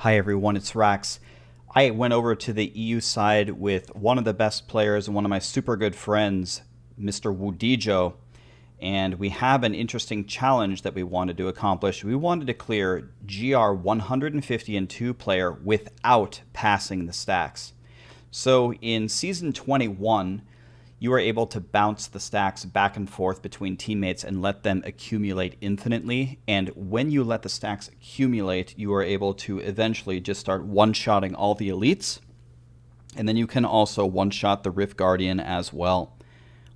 Hi everyone, it's Rax. I went over to the EU side with one of the best players and one of my super good friends, Mr. Wudijo, and we have an interesting challenge that we wanted to accomplish. We wanted to clear GR150 and 2 player without passing the stacks. So in Season 21, you are able to bounce the stacks back and forth between teammates and let them accumulate infinitely. And when you let the stacks accumulate, you are able to eventually just start one-shotting all the elites. And then you can also one-shot the Rift Guardian as well.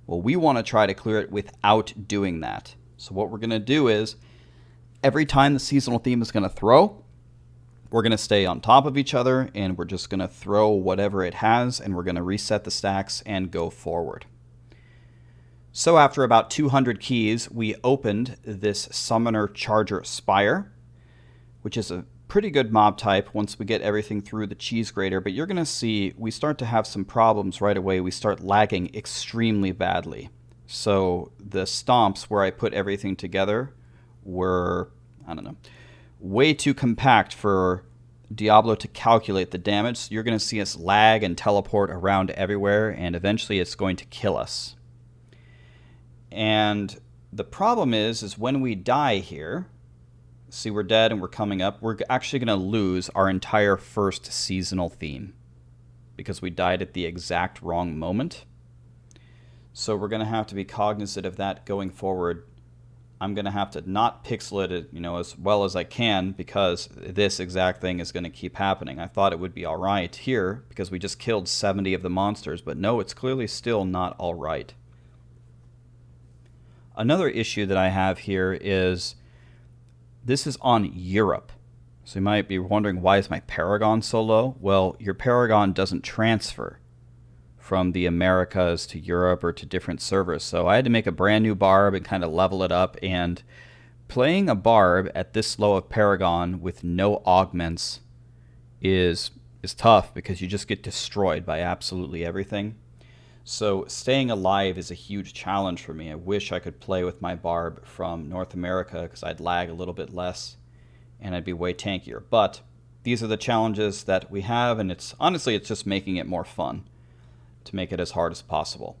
Well, we want to try to clear it without doing that. So what we're going to do is, every time the seasonal theme is going to throw, we're going to stay on top of each other, and we're just going to throw whatever it has, and we're going to reset the stacks and go forward. So after about 200 keys, we opened this Summoner Charger Spire, which is a pretty good mob type once we get everything through the cheese grater, but you're going to see we start to have some problems right away. We start lagging extremely badly. So the stomps where I put everything together were, I don't know, way too compact for Diablo to calculate the damage. So you're going to see us lag and teleport around everywhere, and eventually it's going to kill us. And the problem is when we die here, see, we're dead and we're coming up, we're actually going to lose our entire first seasonal theme because we died at the exact wrong moment. So we're going to have to be cognizant of that going forward. I'm going to have to not pixel it, as well as I can, because this exact thing is going to keep happening. I thought it would be all right here because we just killed 70 of the monsters, but no, it's clearly still not all right. Another issue that I have here is this is on Europe. So you might be wondering, why is my Paragon so low? Well, your Paragon doesn't transfer from the Americas to Europe or to different servers. So I had to make a brand new barb and kind of level it up, and playing a barb at this low of Paragon with no augments is tough because you just get destroyed by absolutely everything. So staying alive is a huge challenge for me. I wish I could play with my barb from North America because I'd lag a little bit less and I'd be way tankier. But these are the challenges that we have, and it's honestly just making it more fun to make it as hard as possible.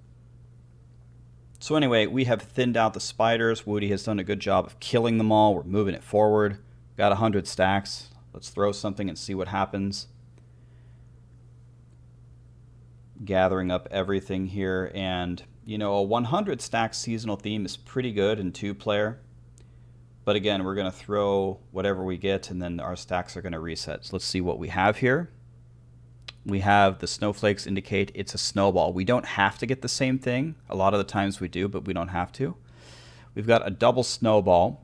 So anyway, we have thinned out the spiders. Woody has done a good job of killing them all. We're moving it forward. Got 100 stacks. Let's throw something and see what happens. Gathering up everything here, and a 100 stack seasonal theme is pretty good in 2-player. But again, we're going to throw whatever we get, and then our stacks are going to reset. So let's see what we have here. We have the snowflakes indicate it's a snowball. We don't have to get the same thing. A lot of the times we do, but we don't have to. We've got a double snowball,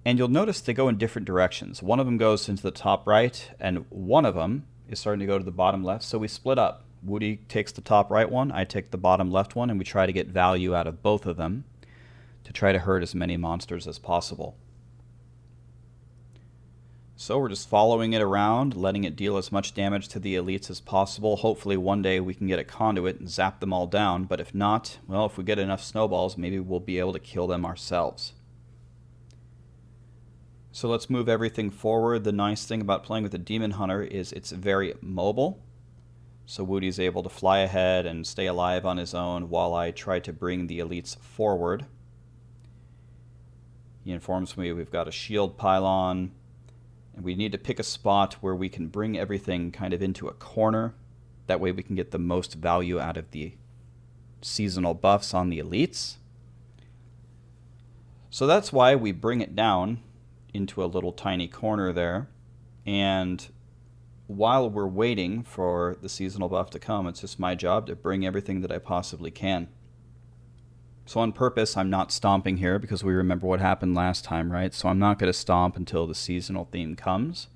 and you'll notice they go in different directions. One of them goes into the top right, and one of them is starting to go to the bottom left, so we split up. Woody takes the top right one, I take the bottom left one, and we try to get value out of both of them to try to hurt as many monsters as possible. So we're just following it around, letting it deal as much damage to the elites as possible. Hopefully one day we can get a conduit and zap them all down, but if not, well, if we get enough snowballs, maybe we'll be able to kill them ourselves. So let's move everything forward. The nice thing about playing with a Demon Hunter is it's very mobile. So Woody's able to fly ahead and stay alive on his own while I try to bring the elites forward. He informs me we've got a shield pylon, and we need to pick a spot where we can bring everything kind of into a corner. That way we can get the most value out of the seasonal buffs on the elites. So that's why we bring it down into a little tiny corner there, and while we're waiting for the seasonal buff to come, it's just my job to bring everything that I possibly can. So on purpose, I'm not stomping here because we remember what happened last time, right? So I'm not going to stomp until the seasonal theme comes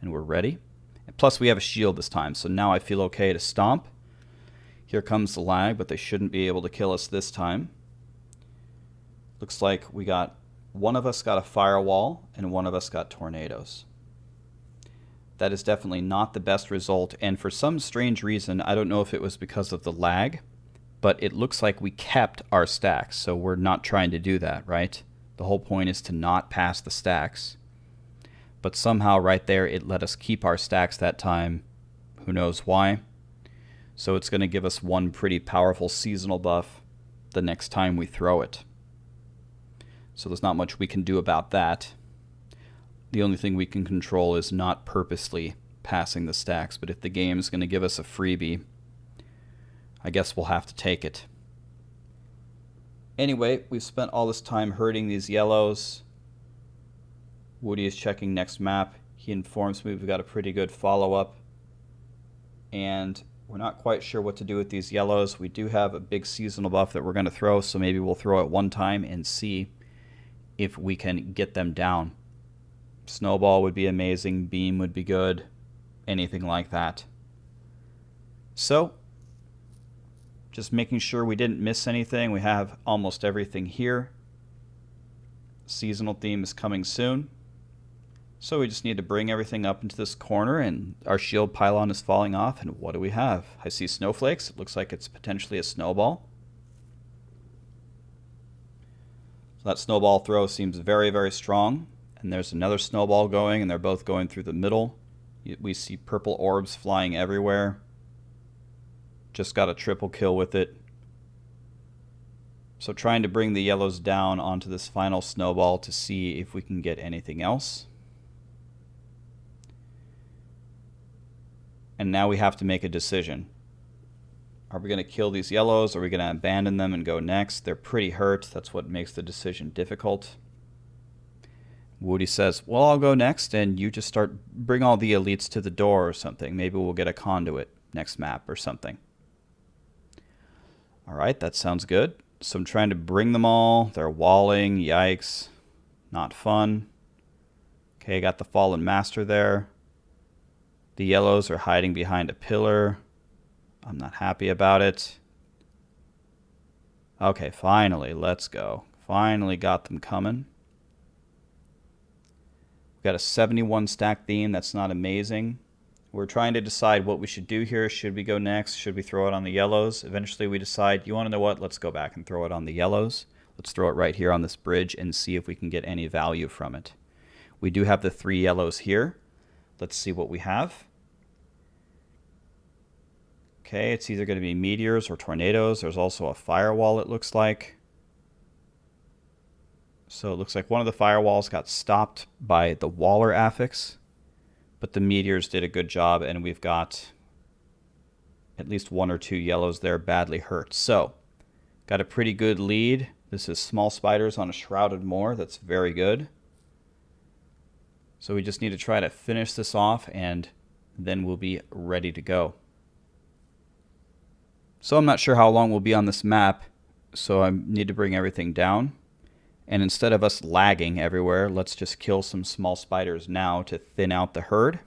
and we're ready. And plus we have a shield this time, so now I feel okay to stomp. Here comes the lag, but they shouldn't be able to kill us this time. Looks like one of us got a firewall and one of us got tornadoes. That is definitely not the best result, and for some strange reason, I don't know if it was because of the lag, but it looks like we kept our stacks, so we're not trying to do that, right? The whole point is to not pass the stacks. But somehow right there it let us keep our stacks that time. Who knows why? So it's going to give us one pretty powerful seasonal buff the next time we throw it. So there's not much we can do about that. The only thing we can control is not purposely passing the stacks, but if the game is going to give us a freebie, I guess we'll have to take it. Anyway, we've spent all this time herding these yellows. Woody is checking next map. He informs me we've got a pretty good follow-up. And we're not quite sure what to do with these yellows. We do have a big seasonal buff that we're going to throw, so maybe we'll throw it one time and see if we can get them down. Snowball would be amazing. Beam would be good. Anything like that. So, just making sure we didn't miss anything. We have almost everything here. Seasonal theme is coming soon. So we just need to bring everything up into this corner, and our shield pylon is falling off, and what do we have? I see snowflakes. It looks like it's potentially a snowball. So that snowball throw seems very, very strong. And there's another snowball going, and they're both going through the middle. We see purple orbs flying everywhere. Just got a triple kill with it. So trying to bring the yellows down onto this final snowball to see if we can get anything else. And now we have to make a decision. Are we going to kill these yellows? Or are we going to abandon them and go next? They're pretty hurt. That's what makes the decision difficult. Woody says, well, I'll go next, and you just bring all the elites to the door or something. Maybe we'll get a conduit next map or something. All right, that sounds good. So I'm trying to bring them all. They're walling. Yikes. Not fun. Okay, got the Fallen Master there. The yellows are hiding behind a pillar. I'm not happy about it. Okay, finally, let's go. Finally got them coming. We've got a 71 stack theme. That's not amazing. We're trying to decide what we should do here. Should we go next? Should we throw it on the yellows? Eventually we decide, you want to know what? Let's go back and throw it on the yellows. Let's throw it right here on this bridge and see if we can get any value from it. We do have the 3 yellows here. Let's see what we have. Okay, it's either going to be meteors or tornadoes. There's also a firewall, it looks like. So it looks like one of the firewalls got stopped by the Waller affix, but the meteors did a good job, and we've got at least 1 or 2 yellows there badly hurt. So, got a pretty good lead. This is small spiders on a shrouded moor. That's very good. So we just need to try to finish this off, and then we'll be ready to go. So I'm not sure how long we'll be on this map, so I need to bring everything down. And instead of us lagging everywhere, let's just kill some small spiders now to thin out the herd.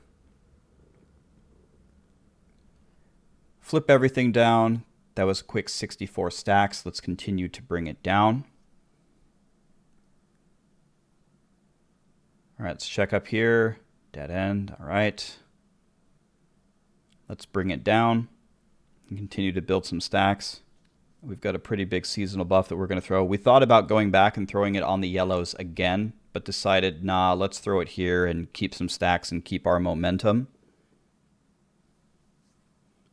Flip everything down. That was a quick 64 stacks. Let's continue to bring it down. All right, let's check up here. Dead end. All right. Let's bring it down and continue to build some stacks. We've got a pretty big seasonal buff that we're going to throw. We thought about going back and throwing it on the yellows again, but decided, nah, let's throw it here and keep some stacks and keep our momentum.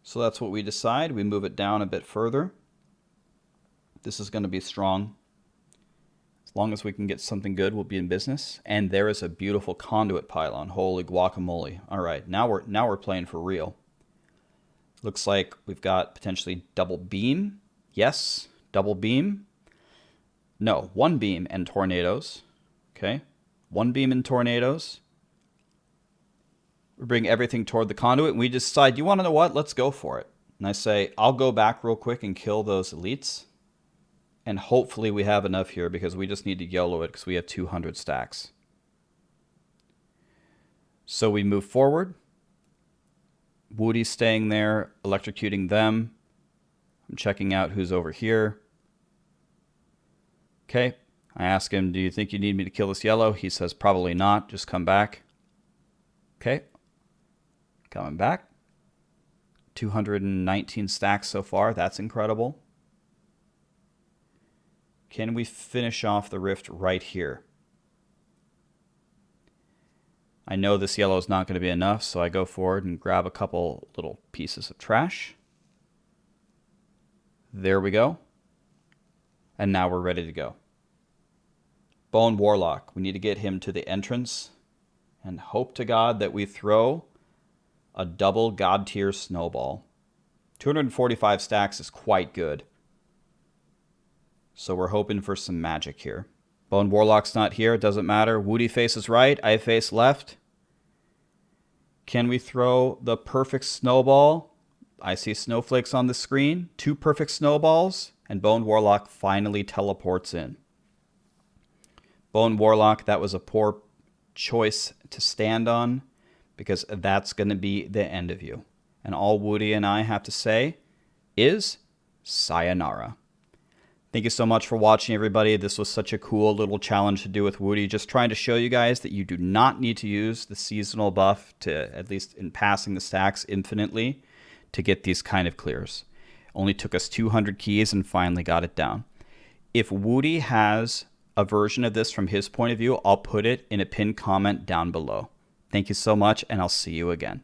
So that's what we decide. We move it down a bit further. This is going to be strong. As long as we can get something good, we'll be in business. And there is a beautiful conduit pylon. Holy guacamole. All right, now we're playing for real. Looks like we've got potentially double beam. Yes, double beam. No, 1 beam and tornadoes. Okay, 1 beam and tornadoes. We bring everything toward the conduit, and we decide, you want to know what? Let's go for it. And I say, I'll go back real quick and kill those elites. And hopefully we have enough here, because we just need to YOLO it, because we have 200 stacks. So we move forward. Woody's staying there, electrocuting them. I'm checking out who's over here. Okay, I ask him, do you think you need me to kill this yellow? He says, probably not, just come back. Okay, coming back. 219 stacks so far, that's incredible. Can we finish off the rift right here? I know this yellow is not going to be enough, so I go forward and grab a couple little pieces of trash. There we go. And now we're ready to go. Bone Warlock. We need to get him to the entrance and hope to God that we throw a double God tier snowball. 245 stacks is quite good. So we're hoping for some magic here. Bone Warlock's not here. It doesn't matter. Woody faces right. I face left. Can we throw the perfect snowball? I see snowflakes on the screen. 2 perfect snowballs. And Bone Warlock finally teleports in. Bone Warlock, that was a poor choice to stand on, because that's going to be the end of you. And all Woody and I have to say is sayonara. Thank you so much for watching, everybody. This was such a cool little challenge to do with Woody. Just trying to show you guys that you do not need to use the seasonal buff to, at least in passing the stacks infinitely, to get these kind of clears. Only took us 200 keys and finally got it down. If Woody has a version of this from his point of view, I'll put it in a pinned comment down below. Thank you so much, and I'll see you again.